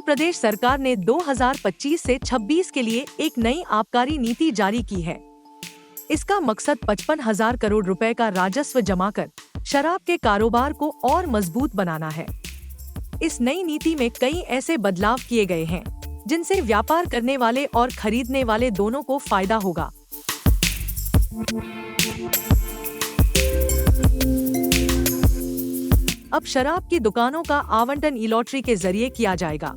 प्रदेश सरकार ने 2025 से 26 के लिए एक नई आबकारी नीति जारी की है। इसका मकसद 55,000 करोड़ रुपए का राजस्व जमा कर शराब के कारोबार को और मजबूत बनाना है। इस नई नीति में कई ऐसे बदलाव किए गए हैं जिनसे व्यापार करने वाले और खरीदने वाले दोनों को फायदा होगा। अब शराब की दुकानों का आवंटन ई लॉटरी के जरिए किया जाएगा।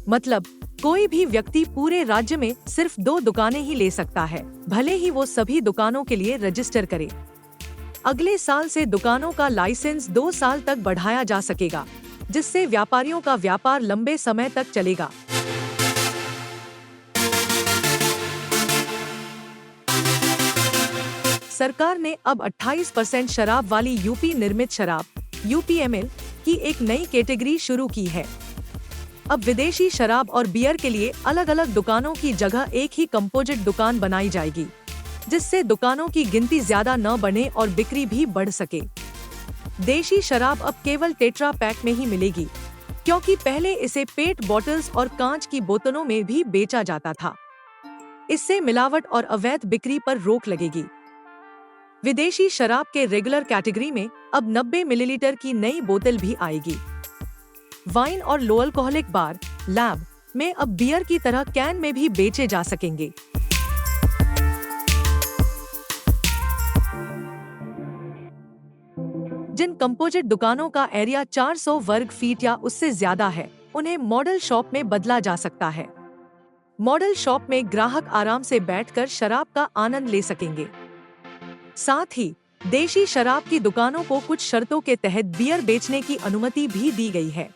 मतलब कोई भी व्यक्ति पूरे राज्य में सिर्फ 2 दुकानें ही ले सकता है, भले ही वो सभी दुकानों के लिए रजिस्टर करे। अगले साल से दुकानों का लाइसेंस 2 साल तक बढ़ाया जा सकेगा, जिससे व्यापारियों का व्यापार लंबे समय तक चलेगा। सरकार ने अब 28% शराब वाली यूपी निर्मित शराब UPML की एक नई कैटेगरी शुरू की है। अब विदेशी शराब और बियर के लिए अलग अलग दुकानों की जगह एक ही कंपोजिट दुकान बनाई जाएगी, जिससे दुकानों की गिनती ज्यादा न बने और बिक्री भी बढ़ सके। देशी शराब अब केवल टेट्रा पैक में ही मिलेगी, क्योंकि पहले इसे पेट बॉटल्स और कांच की बोतलों में भी बेचा जाता था। इससे मिलावट और अवैध बिक्री पर रोक लगेगी। विदेशी शराब के रेगुलर कैटेगरी में अब 90 मिलीलीटर की नई बोतल भी आएगी। वाइन और लो अल्कोहलिक बार, लैब में अब बियर की तरह कैन में भी बेचे जा सकेंगे। जिन कंपोजिट दुकानों का एरिया 400 वर्ग फीट या उससे ज्यादा है, उन्हें मॉडल शॉप में बदला जा सकता है। मॉडल शॉप में ग्राहक आराम से बैठकर शराब का आनंद ले सकेंगे। साथ ही देशी शराब की दुकानों को कुछ शर्तों के तहत बियर बेचने की अनुमति भी दी गई है।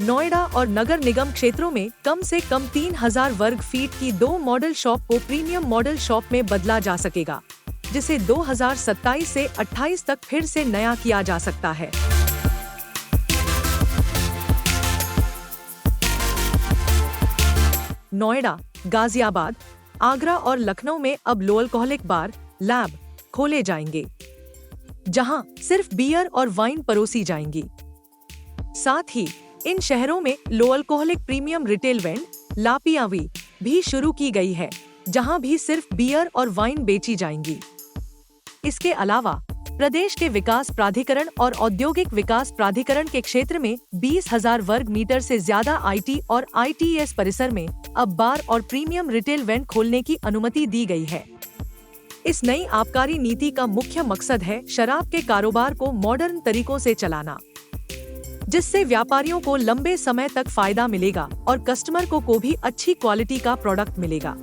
नोएडा और नगर निगम क्षेत्रों में कम से कम 3,000 वर्ग फीट की 2 मॉडल शॉप को प्रीमियम मॉडल शॉप में बदला जा सकेगा, जिसे 2027 से 28 तक फिर से नया किया जा सकता है। नोएडा, गाजियाबाद, आगरा और लखनऊ में अब लो अल्कोहलिक बार, लैब खोले जाएंगे, जहां सिर्फ बियर और वाइन परोसी जाएंगी। साथ ही इन शहरों में लो अल्कोहलिक प्रीमियम रिटेल वेंड, लापियावी भी शुरू की गई है, जहां भी सिर्फ बियर और वाइन बेची जाएंगी। इसके अलावा प्रदेश के विकास प्राधिकरण और औद्योगिक विकास प्राधिकरण के क्षेत्र में 20,000 वर्ग मीटर से ज्यादा IT और ITES परिसर में अब बार और प्रीमियम रिटेल वेंड खोलने की अनुमति दी गई है। इस नई आबकारी नीति का मुख्य मकसद है शराब के कारोबार को मॉडर्न तरीकों से चलाना, जिससे व्यापारियों को लंबे समय तक फायदा मिलेगा और कस्टमर को भी अच्छी क्वालिटी का प्रोडक्ट मिलेगा।